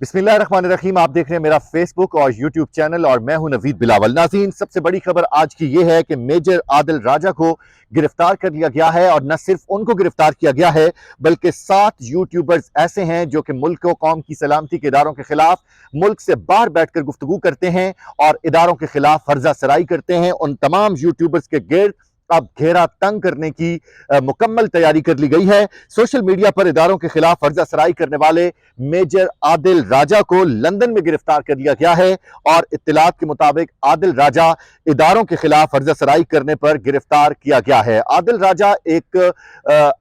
बिस्मिल्लाहिर्रहमानिर्रहीम। आप देख रहे हैं मेरा फेसबुक और यूट्यूब चैनल और मैं हूं नवीद बिलावल। नाज़रीन, सबसे बड़ी खबर आज की ये है कि मेजर आदिल राजा को गिरफ्तार कर लिया गया है और न सिर्फ उनको गिरफ्तार किया गया है बल्कि 7 यूट्यूबर्स ऐसे हैं जो कि मुल्क और कौम की सलामती के इदारों के खिलाफ मुल्क से बाहर बैठकर गुफ्तगू करते हैं और इदारों के खिलाफ फर्जा सराई करते हैं। उन तमाम यूट्यूबर्स के गिर्द अब घेरा तंग करने की मुकम्मल तैयारी कर ली गई है। सोशल मीडिया पर इदारों के खिलाफ फर्जा सराई करने वाले मेजर आदिल राजा को लंदन में गिरफ्तार कर लिया गया है और इत्तलात के मुताबिक आदिल राजा इदारों के खिलाफ फर्जा सराई करने पर गिरफ्तार किया गया है। आदिल राजा एक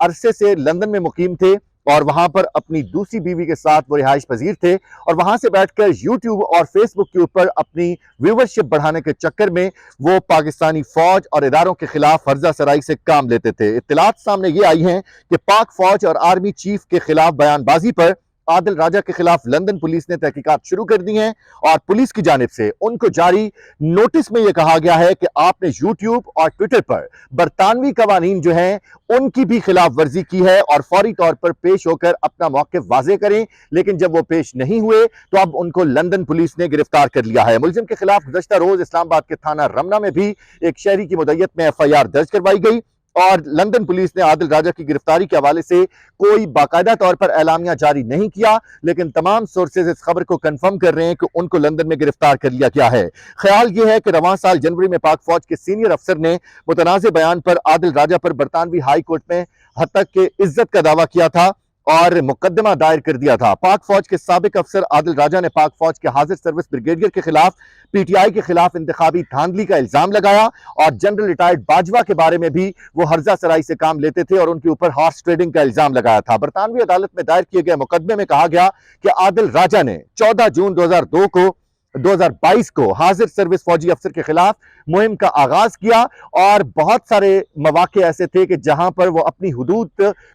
अरसे से लंदन में मुकीम थे और वहां पर अपनी दूसरी बीवी के साथ वो रिहाइश पजीर थे और वहां से बैठकर यूट्यूब और फेसबुक के ऊपर अपनी व्यूवरशिप बढ़ाने के चक्कर में वो पाकिस्तानी फौज और इदारों के खिलाफ फर्जा सराई से काम लेते थे। इत्तलात सामने ये आई हैं कि पाक फौज और आर्मी चीफ के खिलाफ बयानबाजी पर आदिल राजा के खिलाफ लंदन पुलिस ने तहकीकात शुरू कर दी हैं और पुलिस की जानिब से उनको जारी नोटिस में यह कहा गया है कि आपने यूट्यूब और ट्विटर पर बरतानवी कवानीन जो हैं उनकी भी खिलाफ वर्जी की है और फौरी तौर पर पेश होकर अपना मौक़िफ़ वाज़े करें। लेकिन जब वो पेश नहीं हुए तो अब उनको लंदन पुलिस ने गिरफ्तार कर लिया है। मुलजिम के खिलाफ गुज़श्ता रोज इस्लामाबाद के थाना रमना में भी एक शहरी की मुद्दत में FIR दर्ज करवाई गई और लंदन पुलिस ने आदिल राजा की गिरफ्तारी के हवाले से कोई बाकायदा तौर पर एलामिया जारी नहीं किया, लेकिन तमाम सोर्सेज इस खबर को कंफर्म कर रहे हैं कि उनको लंदन में गिरफ्तार कर लिया गया है। ख्याल यह है कि रवां साल जनवरी में पाक फौज के सीनियर अफसर ने मुतनाज़े बयान पर आदिल राजा पर बरतानवी हाई कोर्ट में हद तक के इज्जत का दावा किया था और मुकदमा दायर कर दिया था। पाक फौज के साबिक अफसर आदिल राजा ने पाक फौज के हाजिर सर्विस ब्रिगेडियर के खिलाफ PTI के खिलाफ इंतखाबी धांधली का इल्जाम लगाया और जनरल रिटायर्ड बाजवा के बारे में भी वो हर्जा सराई से काम लेते थे और उनके ऊपर हॉर्स ट्रेडिंग का इल्जाम लगाया था। बरतानवी अदालत में दायर किए गए मुकदमे में कहा गया कि आदिल राजा ने 14 जून 2022 को हाजिर सर्विस फौजी अफसर के खिलाफ मुहिम का आगाज किया और बहुत सारे मौके ऐसे थे कि जहां पर वो अपनी हुदूद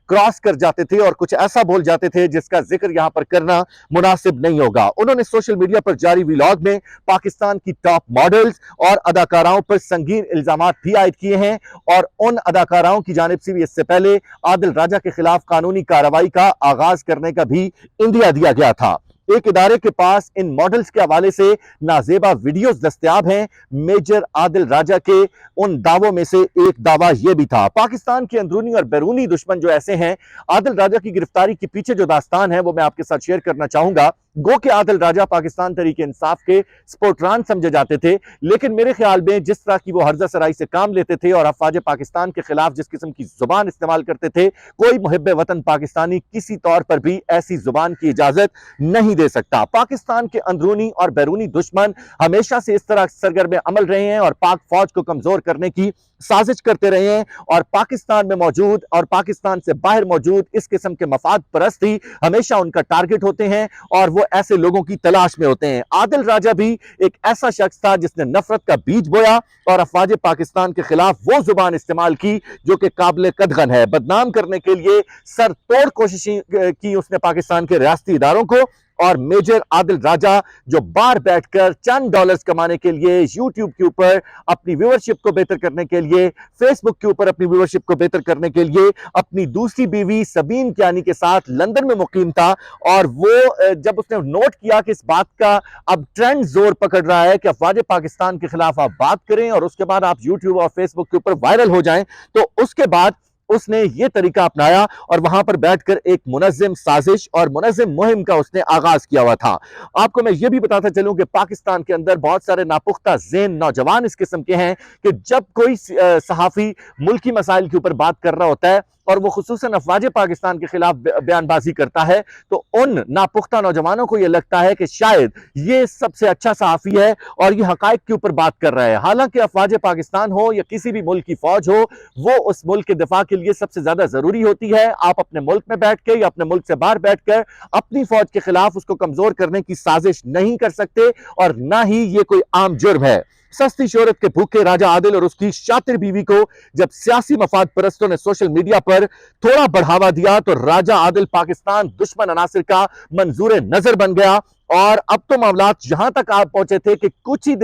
क्रॉस कर जाते थे और कुछ ऐसा बोल जाते थे जिसका जिक्र यहां पर करना मुनासिब नहीं होगा। उन्होंने सोशल मीडिया पर जारी व्लॉग में पाकिस्तान की टॉप मॉडल्स और अदाकाराओं पर संगीन इल्जामात भी आयद किए हैं और उन अदाकाराओं की जानिब से भी इससे पहले आदिल राजा के खिलाफ कानूनी कार्रवाई का आगाज करने का भी इंदिया दिया गया था। एक इदारे के पास इन मॉडल्स के हवाले से नाजेबा वीडियोस दस्तयाब हैं। मेजर आदिल राजा के उन दावों में से एक दावा यह भी था। पाकिस्तान के अंदरूनी और बैरूनी दुश्मन जो ऐसे हैं, आदिल राजा की गिरफ्तारी के पीछे जो दास्तान है वो मैं आपके साथ शेयर करना चाहूंगा। गो के आदिल राजा पाकिस्तान तहरीक इंसाफ के स्पोर्टरान समझे जाते थे, लेकिन मेरे ख्याल में जिस तरह की वो हर्जा सराई से काम लेते थे और अफवाज पाकिस्तान के खिलाफ जिस किस्म की जुबान इस्तेमाल करते थे, कोई मुहिब्बे वतन पाकिस्तानी किसी तौर पर भी ऐसी जुबान की इजाजत नहीं दे सकता। पाकिस्तान के अंदरूनी और बैरूनी दुश्मन हमेशा से इस तरह सरगर्म अमल रहे हैं और पाक फौज को कमजोर करने की साजिश करते रहे हैं और पाकिस्तान में मौजूद और पाकिस्तान से बाहर मौजूद इस किस्म के मफाद परस्त ही हमेशा उनका टारगेट होते हैं और वो ऐसे लोगों की तलाश में होते हैं। आदिल राजा भी एक ऐसा शख्स था जिसने नफरत का बीज बोया और अफवाज पाकिस्तान के खिलाफ वो जुबान इस्तेमाल की जो कि काबिल कदगन है। बदनाम करने के लिए सर तोड़ कोशिशें की उसने पाकिस्तान के रियासती इदारों को और मेजर आदिल राजा जो बाहर बैठकर चंद डॉलर्स कमाने के लिए यूट्यूब के ऊपर अपनी व्यूअरशिप को बेहतर करने के लिए, फेसबुक के ऊपर अपनी व्यूअरशिप को बेहतर करने के लिए अपनी दूसरी बीवी सबीन कियानी के साथ लंदन में मुकीम था और वो जब उसने नोट किया कि इस बात का अब ट्रेंड जोर पकड़ रहा है कि अफवाज पाकिस्तान के खिलाफ आप बात करें और उसके बाद आप यूट्यूब और फेसबुक के ऊपर वायरल हो जाएं, तो उसके बाद उसने ये तरीका अपनाया और वहां पर बैठकर एक मुनज़्ज़म साजिश और मुनज़्ज़म मुहिम का उसने आगाज किया हुआ था। आपको मैं ये भी बताता चलूं कि पाकिस्तान के अंदर बहुत सारे नापुख्ता ज़ेन नौजवान इस किस्म के हैं कि जब कोई सहाफ़ी मुल्की मसाइल के ऊपर बात कर रहा होता है और वो खुसूसन अफवाज पाकिस्तान के खिलाफ बयानबाजी करता है तो उन नापुख्ता नौजवानों को यह लगता है कि शायद ये सबसे अच्छा सहाफ़ी है और ये हकायक के ऊपर बात कर रहा है। हालांकि अफवाज पाकिस्तान हो या किसी भी मुल्क की फौज हो, वो उस मुल्क के दिफा के लिए सबसे ज्यादा जरूरी होती है। आप अपने मुल्क में बैठ के या अपने मुल्क से बाहर बैठकर अपनी फौज के खिलाफ उसको कमजोर करने की साजिश नहीं कर सकते और ना ही ये कोई आम जुर्म है। सस्ती शोहरत के भूखे राजा आदिल और उसकी शातिर बीवी को जब सियासी मफाद परस्तों ने सोशल मीडिया पर थोड़ा बढ़ावा दिया तो राजा आदिल पाकिस्तान दुश्मन अनासिर का मंजूर नजर बन गया اور اب تو معاملات یہاں تک آپ پہنچے تھے کہ کچھ ہی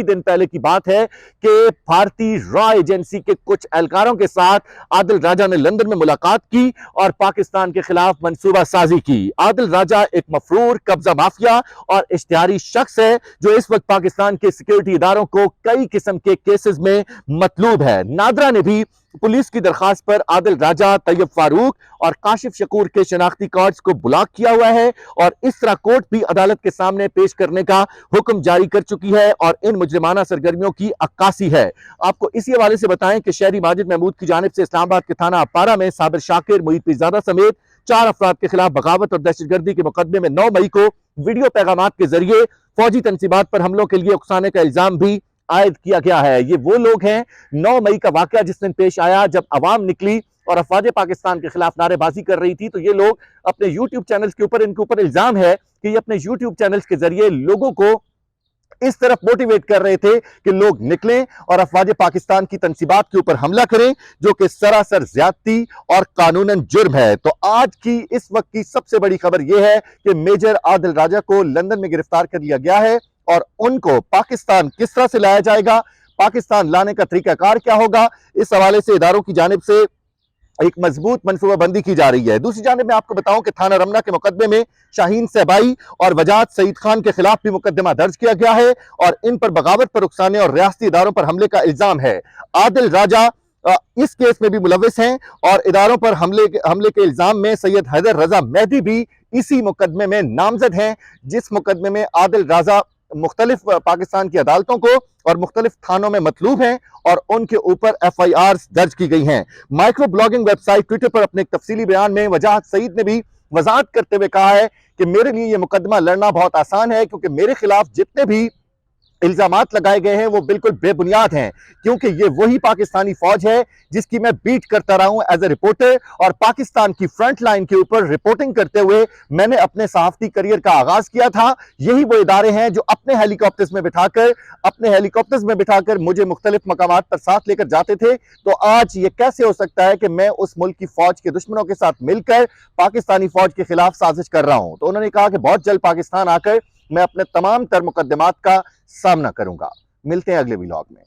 دن پہلے کی بات ہے کہ بھارتی را ایجنسی کے کچھ اہلکاروں کے ساتھ عادل راجہ نے لندن میں ملاقات کی اور پاکستان کے خلاف منصوبہ سازی کی۔ عادل راجہ ایک مفرور قبضہ مافیا اور اشتہاری شخص ہے جو اس وقت پاکستان کے سیکیورٹی اداروں کو کئی قسم کے کیسز میں مطلوب ہے۔ نادرا نے بھی پولیس کی درخواست پر عادل راجہ، طیب فاروق اور کاشف شکور کے شناختی کارڈز کو بلاک کیا ہوا ہے اور اس طرح کورٹ بھی عدالت کے سامنے پیش کرنے کا حکم جاری کر چکی ہے اور ان مجرمانہ سرگرمیوں کی عکاسی ہے۔ آپ کو اسی حوالے سے بتائیں کہ شہری ماجد محمود کی جانب سے اسلام آباد کے تھانہ اپارہ میں صابر شاکر، محیط پیرزادہ سمیت 4 افراد کے خلاف بغاوت اور دہشت گردی کے مقدمے میں 9 مئی کو ویڈیو پیغامات کے ذریعے فوجی تنصیبات پر حملوں کے لیے اکسانے کا الزام بھی عائد کیا گیا ہے۔ یہ وہ لوگ ہیں، 9 مئی کا واقعہ جس دن پیش آیا جب عوام نکلی اور افواج پاکستان کے خلاف نعرے بازی کر رہی تھی، تو یہ لوگ اپنے یوٹیوب چینلز کے اوپر ان کے اوپر الزام ہے کہ یہ اپنے یوٹیوب چینلز کے ذریعے لوگوں کو اس طرف موٹیویٹ کر رہے تھے کہ لوگ نکلیں اور افواج پاکستان کی تنصیبات کے اوپر حملہ کریں، جو کہ سراسر زیادتی اور قانوناً جرم ہے۔ تو آج کی اس وقت کی سب سے بڑی خبر یہ ہے کہ میجر عادل راجہ کو لندن میں گرفتار کر لیا گیا ہے اور ان کو پاکستان کس طرح سے لایا جائے گا، پاکستان لانے کا طریقہ کار کیا ہوگا، اس حوالے سے اداروں کی جانب سے ایک مضبوط منصوبہ بندی کی جا رہی ہے۔ دوسری جانب میں آپ کو بتاؤں کہ تھانہ رمنہ کے مقدمے میں شاہین صہبائی اور وجاہت سعید خان کے خلاف بھی مقدمہ درج کیا گیا ہے اور ان پر بغاوت پر اکسانے اور ریاستی اداروں پر حملے کا الزام ہے۔ عادل راجہ اس کیس میں بھی ملوث ہیں اور اداروں پر حملے کے الزام میں سید حیدر رضا مہدی بھی اسی مقدمے میں نامزد ہیں، جس مقدمے میں عادل راجہ مختلف پاکستان کی عدالتوں کو اور مختلف تھانوں میں مطلوب ہیں اور ان کے اوپر ایف آئی آرز درج کی گئی ہیں۔ Micro blogging web site Twitter پر اپنے ایک تفصیلی بیان میں وجاہت سعید نے بھی وضاحت کرتے ہوئے کہا ہے کہ میرے لیے یہ مقدمہ لڑنا بہت آسان ہے کیونکہ میرے خلاف جتنے بھی الزامات لگائے گئے ہیں وہ بالکل بے بنیاد ہیں، کیونکہ یہ وہی پاکستانی فوج ہے جس کی میں بیٹ کرتا رہا ہوں ایز اے رپورٹر، اور پاکستان کی فرنٹ لائن کے اوپر رپورٹنگ کرتے ہوئے میں نے اپنے صحافتی کریئر کا آغاز کیا تھا۔ یہی وہ ادارے ہیں جو اپنے ہیلی کاپٹرز میں بٹھا کر مجھے مختلف مقامات پر ساتھ لے کر جاتے تھے۔ تو آج یہ کیسے ہو سکتا ہے کہ میں اس ملک کی فوج کے دشمنوں کے ساتھ مل کر پاکستانی فوج کے خلاف سازش کر رہا ہوں؟ تو انہوں نے کہا کہ بہت جلد پاکستان آ کر میں اپنے تمام تر مقدمات کا سامنا کروں گا۔ ملتے ہیں اگلے ویلاگ میں۔